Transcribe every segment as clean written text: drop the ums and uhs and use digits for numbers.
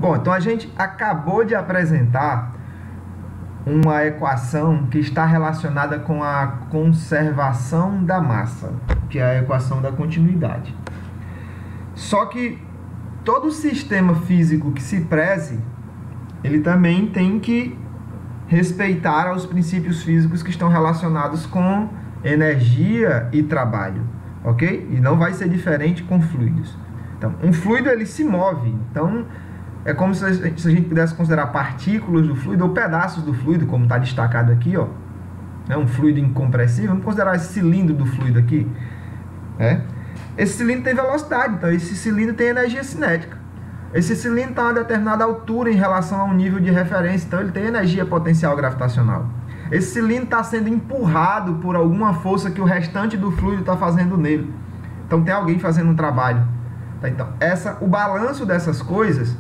Bom, então a gente acabou de apresentar uma equação que está relacionada com a conservação da massa, que é a equação da continuidade. Só que todo sistema físico que se preze, ele também tem que respeitar os princípios físicos que estão relacionados com energia e trabalho, ok? E não vai ser diferente com fluidos. Então, um fluido, ele se move, então é como se a gente pudesse considerar partículas do fluido ou pedaços do fluido, como está destacado aqui, ó. É um fluido incompressível. Vamos considerar esse cilindro do fluido aqui. Esse cilindro tem velocidade, então esse cilindro tem energia cinética. Esse cilindro está a uma determinada altura em relação ao nível de referência, então ele tem energia potencial gravitacional. Esse cilindro está sendo empurrado por alguma força que o restante do fluido está fazendo nele. Então tem alguém fazendo um trabalho. Então, o balanço dessas coisas,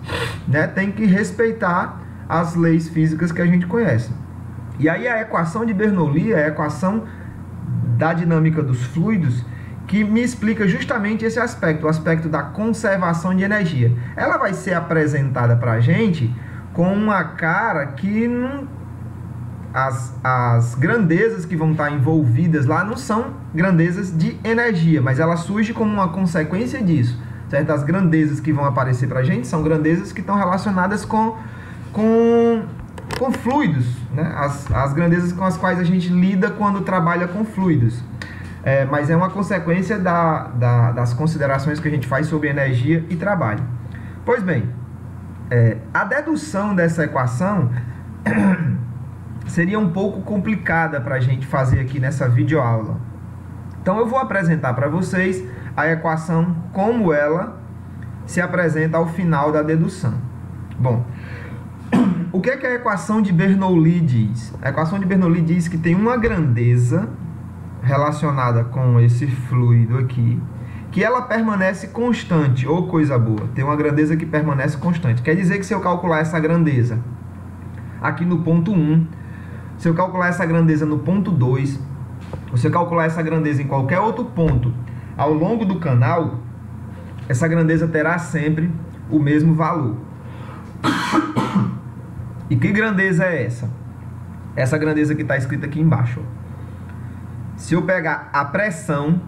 né, tem que respeitar as leis físicas que a gente conhece. E aí a equação de Bernoulli é a equação da dinâmica dos fluidos que me explica justamente esse aspecto, o aspecto da conservação de energia. Ela vai ser apresentada para a gente com uma cara que as grandezas que vão estar envolvidas lá não são grandezas de energia, mas ela surge como uma consequência disso. Certas grandezas que vão aparecer para a gente são grandezas que estão relacionadas com fluidos, né? As grandezas com as quais a gente lida quando trabalha com fluidos. Mas é uma consequência das considerações que a gente faz sobre energia e trabalho. Pois bem, a dedução dessa equação seria um pouco complicada para a gente fazer aqui nessa videoaula. Então eu vou apresentar para vocês a equação como ela se apresenta ao final da dedução. Bom, o que é que a equação de Bernoulli diz? A equação de Bernoulli diz que tem uma grandeza relacionada com esse fluido aqui, que ela permanece constante, ou coisa boa, tem uma grandeza que permanece constante. Quer dizer que se eu calcular essa grandeza aqui no ponto 1, se eu calcular essa grandeza no ponto 2, ou se eu calcular essa grandeza em qualquer outro ponto ao longo do canal, essa grandeza terá sempre o mesmo valor. E que grandeza é essa? Essa grandeza que está escrita aqui embaixo. Se eu pegar a pressão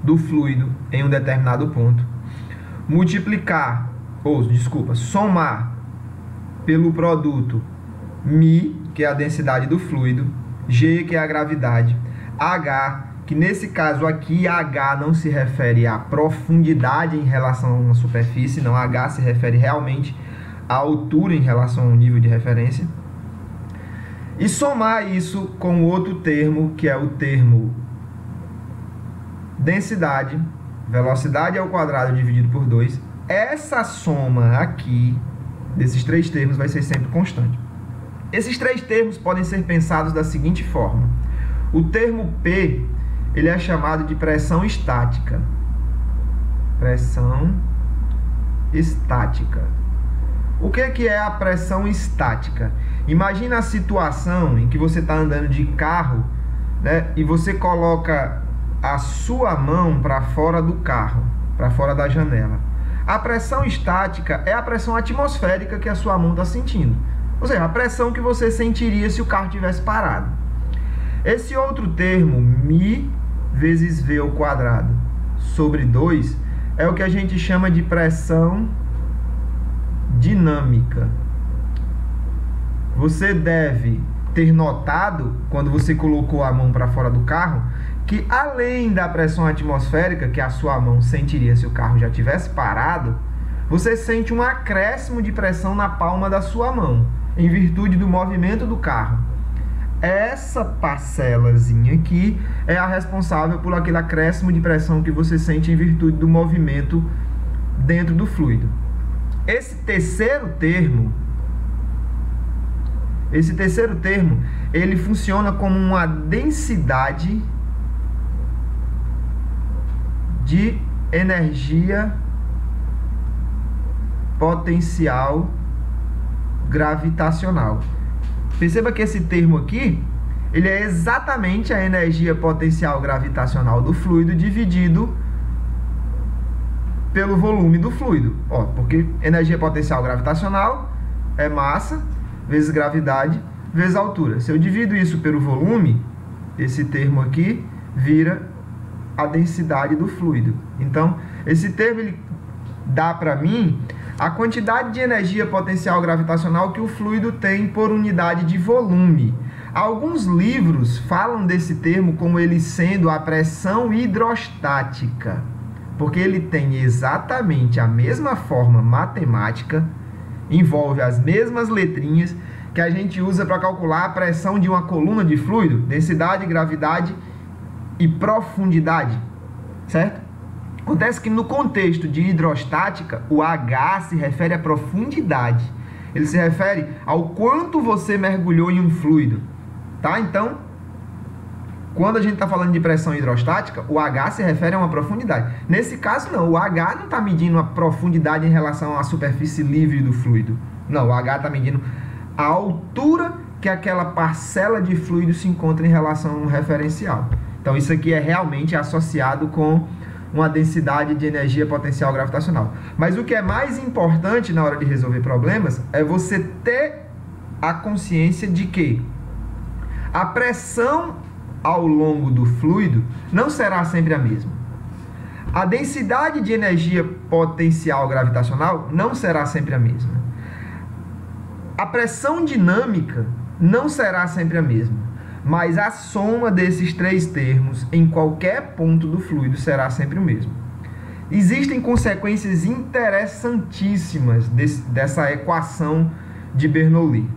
do fluido em um determinado ponto, somar pelo produto μ, que é a densidade do fluido, G, que é a gravidade, H, que nesse caso aqui H não se refere à profundidade em relação a uma superfície, não, H se refere realmente à altura em relação ao nível de referência, e somar isso com outro termo, que é o termo densidade, velocidade ao quadrado dividido por 2, essa soma aqui, desses três termos, vai ser sempre constante. Esses três termos podem ser pensados da seguinte forma. O termo P, ele é chamado de pressão estática. Pressão estática. O que é a pressão estática? Imagina a situação em que você está andando de carro, né, e você coloca a sua mão para fora do carro, para fora da janela. A pressão estática é a pressão atmosférica que a sua mão está sentindo. Ou seja, a pressão que você sentiria se o carro tivesse parado. Esse outro termo, μ vezes V ao quadrado sobre 2, é o que a gente chama de pressão dinâmica. Você deve ter notado, quando você colocou a mão para fora do carro, que além da pressão atmosférica que a sua mão sentiria se o carro já tivesse parado, você sente um acréscimo de pressão na palma da sua mão, em virtude do movimento do carro. Essa parcelazinha aqui é a responsável por aquele acréscimo de pressão que você sente em virtude do movimento dentro do fluido. Esse terceiro termo, ele funciona como uma densidade de energia potencial gravitacional. Perceba que esse termo aqui, ele é exatamente a energia potencial gravitacional do fluido dividido pelo volume do fluido. Ó, porque energia potencial gravitacional é massa vezes gravidade vezes altura. Se eu divido isso pelo volume, esse termo aqui vira a densidade do fluido. Então, esse termo ele dá para mim a quantidade de energia potencial gravitacional que o fluido tem por unidade de volume. Alguns livros falam desse termo como ele sendo a pressão hidrostática, porque ele tem exatamente a mesma forma matemática, envolve as mesmas letrinhas que a gente usa para calcular a pressão de uma coluna de fluido, densidade, gravidade e profundidade, certo? Acontece que no contexto de hidrostática, o H se refere à profundidade. Ele se refere ao quanto você mergulhou em um fluido, tá? Então, quando a gente está falando de pressão hidrostática, o H se refere a uma profundidade. Nesse caso, não. O H não está medindo a profundidade em relação à superfície livre do fluido. Não, o H está medindo a altura que aquela parcela de fluido se encontra em relação a um referencial. Então, isso aqui é realmente associado com uma densidade de energia potencial gravitacional. Mas o que é mais importante na hora de resolver problemas é você ter a consciência de que a pressão ao longo do fluido não será sempre a mesma. A densidade de energia potencial gravitacional não será sempre a mesma. A pressão dinâmica não será sempre a mesma, mas a soma desses três termos em qualquer ponto do fluido será sempre o mesmo. Existem consequências interessantíssimas dessa equação de Bernoulli.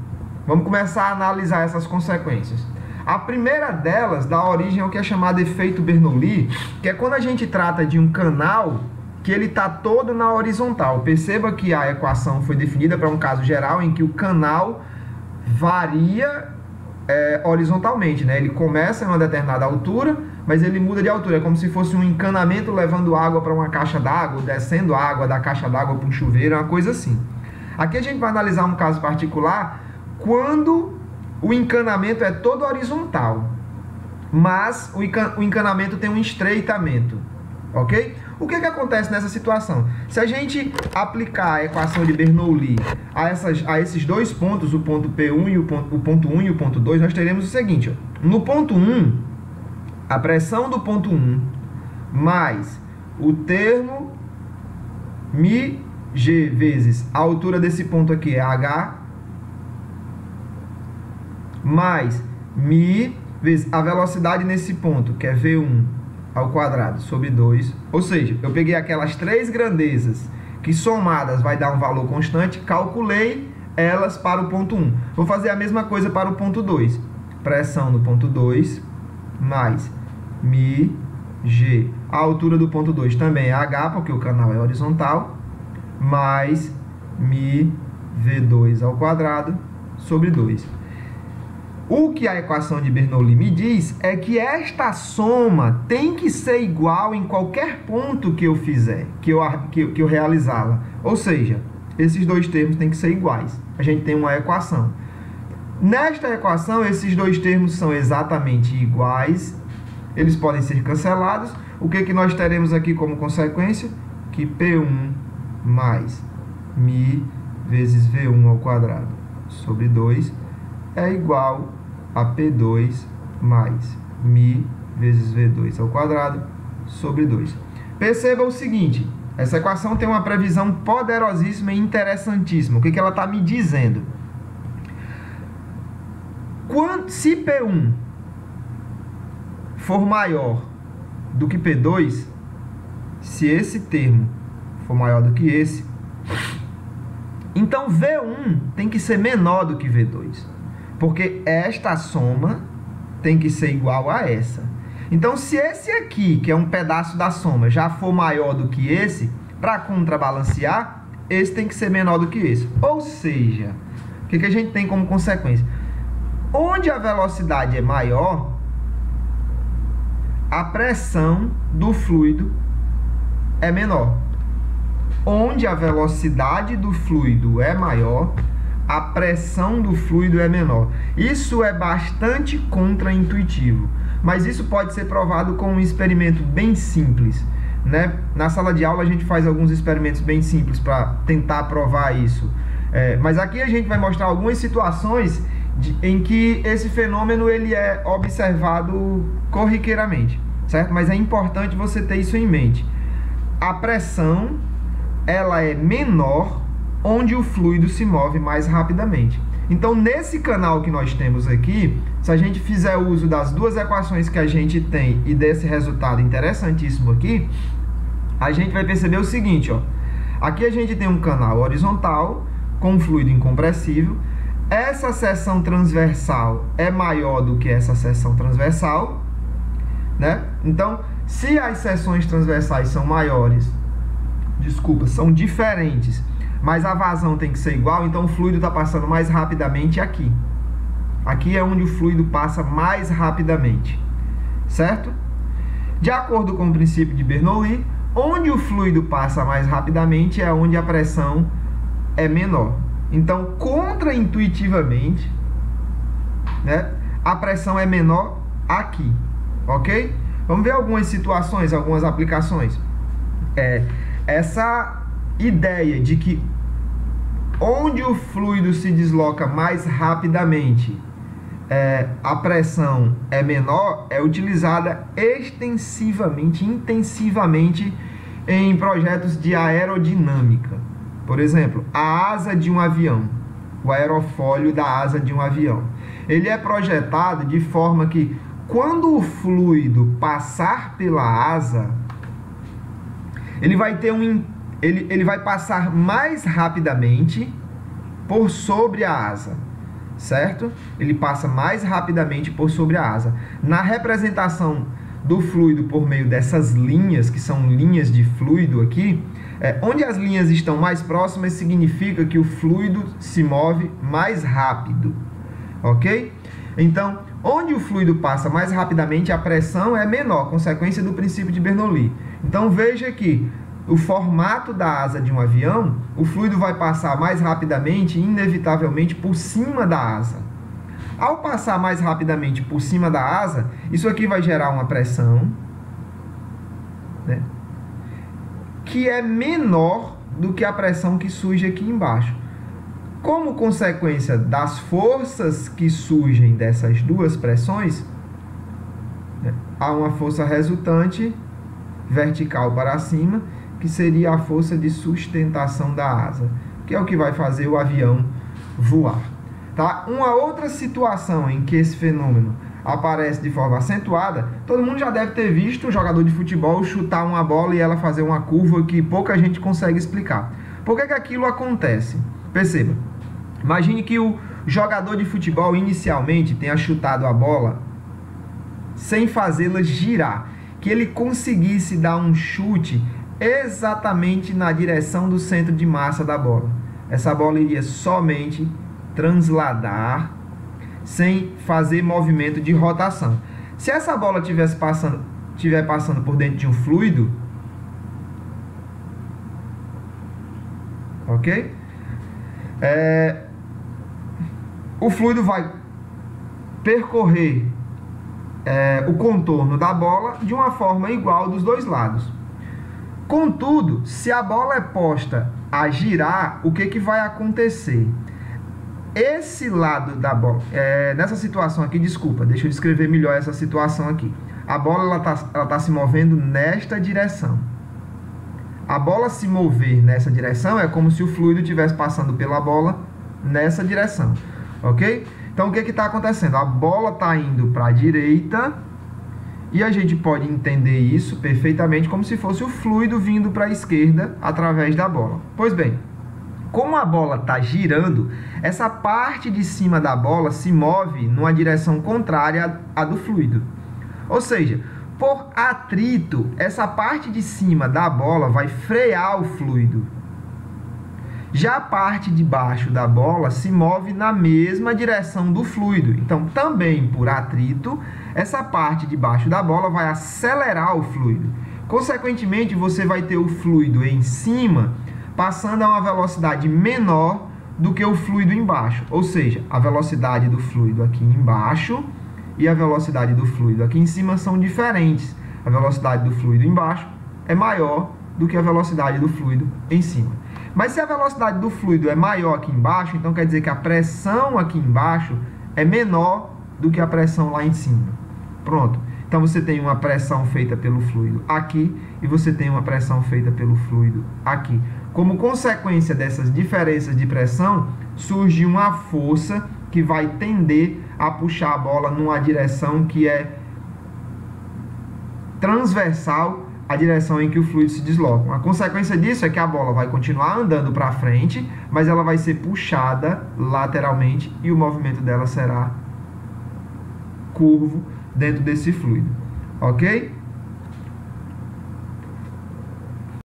Vamos começar a analisar essas consequências. A primeira delas dá origem ao que é chamado efeito Bernoulli, que é quando a gente trata de um canal que ele está todo na horizontal. Perceba que a equação foi definida para um caso geral em que o canal varia horizontalmente, né? Ele começa em uma determinada altura, mas ele muda de altura. É como se fosse um encanamento levando água para uma caixa d'água, descendo água da caixa d'água para um chuveiro, uma coisa assim. Aqui a gente vai analisar um caso particular quando o encanamento é todo horizontal, mas o encanamento tem um estreitamento, ok? O que acontece nessa situação? Se a gente aplicar a equação de Bernoulli a esses dois pontos, o ponto P1 e o ponto 1 e o ponto 2, nós teremos o seguinte, ó. No ponto 1, a pressão do ponto 1 mais o termo μg vezes a altura desse ponto aqui é h, mais μ vezes a velocidade nesse ponto, que é v1 ao quadrado sobre 2, ou seja, eu peguei aquelas três grandezas que somadas vai dar um valor constante, calculei elas para o ponto 1. Vou fazer a mesma coisa para o ponto 2. Pressão no ponto 2 mais μg. A altura do ponto 2 também é h, porque o canal é horizontal, mais μv2 ao quadrado sobre 2. O que a equação de Bernoulli me diz é que esta soma tem que ser igual em qualquer ponto que eu fizer, que eu realizá-la. Ou seja, esses dois termos têm que ser iguais. A gente tem uma equação. Nesta equação, esses dois termos são exatamente iguais. Eles podem ser cancelados. O que nós teremos aqui como consequência? Que P1 mais μ vezes V1 ao quadrado sobre 2 é igual a P2 mais μ vezes V2 ao quadrado sobre 2. Perceba o seguinte, essa equação tem uma previsão poderosíssima e interessantíssima. O que ela está me dizendo? Se P1 for maior do que P2, se esse termo for maior do que esse, então V1 tem que ser menor do que V2. Porque esta soma tem que ser igual a essa. Então, se esse aqui, que é um pedaço da soma, já for maior do que esse, para contrabalancear, esse tem que ser menor do que esse. Ou seja, o que a gente tem como consequência? Onde a velocidade é maior, a pressão do fluido é menor. Onde a velocidade do fluido é maior, a pressão do fluido é menor. Isso é bastante contraintuitivo, mas isso pode ser provado com um experimento bem simples. né? Na sala de aula a gente faz alguns experimentos bem simples para tentar provar isso. Mas aqui a gente vai mostrar algumas situações em que esse fenômeno ele é observado corriqueiramente, certo? Mas é importante você ter isso em mente. A pressão ela é menor onde o fluido se move mais rapidamente. Então, nesse canal que nós temos aqui, se a gente fizer uso das duas equações que a gente tem e desse resultado interessantíssimo aqui, a gente vai perceber o seguinte, ó. Aqui a gente tem um canal horizontal com fluido incompressível. Essa seção transversal é maior do que essa seção transversal, né? Então, se as seções transversais são maiores, são diferentes, mas a vazão tem que ser igual, então o fluido está passando mais rapidamente aqui. Aqui é onde o fluido passa mais rapidamente, certo? De acordo com o princípio de Bernoulli, onde o fluido passa mais rapidamente é onde a pressão é menor. Então, contraintuitivamente, né, a pressão é menor aqui, ok? Vamos ver algumas situações, algumas aplicações. Essa ideia de que onde o fluido se desloca mais rapidamente, a pressão é menor, é utilizada extensivamente, intensivamente em projetos de aerodinâmica. Por exemplo, a asa de um avião, o aerofólio da asa de um avião. Ele é projetado de forma que, quando o fluido passar pela asa, ele vai ter ele vai passar mais rapidamente por sobre a asa, certo? Ele passa mais rapidamente por sobre a asa. Na representação do fluido por meio dessas linhas, que são linhas de fluido aqui, onde as linhas estão mais próximas, significa que o fluido se move mais rápido, ok? Então, onde o fluido passa mais rapidamente, a pressão é menor, consequência do princípio de Bernoulli. Então, veja que o formato da asa de um avião, o fluido vai passar mais rapidamente, inevitavelmente, por cima da asa. Ao passar mais rapidamente por cima da asa, isso aqui vai gerar uma pressão, né, que é menor do que a pressão que surge aqui embaixo. Como consequência das forças que surgem dessas duas pressões, né, há uma força resultante vertical para cima, que seria a força de sustentação da asa, que é o que vai fazer o avião voar. Tá? Uma outra situação em que esse fenômeno aparece de forma acentuada, todo mundo já deve ter visto um jogador de futebol chutar uma bola e ela fazer uma curva que pouca gente consegue explicar. Por que aquilo acontece? Perceba, imagine que o jogador de futebol inicialmente tenha chutado a bola sem fazê-la girar, que ele conseguisse dar um chute exatamente na direção do centro de massa da bola. Essa bola iria somente transladar sem fazer movimento de rotação. Se essa bola estiver passando por dentro de um fluido, ok? O fluido vai percorrer o contorno da bola de uma forma igual dos dois lados. Contudo, se a bola é posta a girar, o que vai acontecer? Esse lado da bola, nessa situação aqui, desculpa, deixa eu descrever melhor essa situação aqui. A bola ela tá se movendo nesta direção. A bola se mover nessa direção é como se o fluido estivesse passando pela bola nessa direção, ok? Então, o que está acontecendo? A bola está indo para a direita e a gente pode entender isso perfeitamente como se fosse o fluido vindo para a esquerda através da bola. Pois bem, como a bola está girando, essa parte de cima da bola se move numa direção contrária à do fluido. Ou seja, por atrito, essa parte de cima da bola vai frear o fluido. Já a parte de baixo da bola se move na mesma direção do fluido. Então, também por atrito, essa parte de baixo da bola vai acelerar o fluido. Consequentemente, você vai ter o fluido em cima passando a uma velocidade menor do que o fluido embaixo. Ou seja, a velocidade do fluido aqui embaixo e a velocidade do fluido aqui em cima são diferentes. A velocidade do fluido embaixo é maior do que a velocidade do fluido em cima. Mas se a velocidade do fluido é maior aqui embaixo, então quer dizer que a pressão aqui embaixo é menor do que a pressão lá em cima. Pronto. Então você tem uma pressão feita pelo fluido aqui e você tem uma pressão feita pelo fluido aqui. Como consequência dessas diferenças de pressão, surge uma força que vai tender a puxar a bola numa direção que é transversal à direção em que o fluido se desloca. A consequência disso é que a bola vai continuar andando para frente, mas ela vai ser puxada lateralmente e o movimento dela será curvo dentro desse fluido, ok?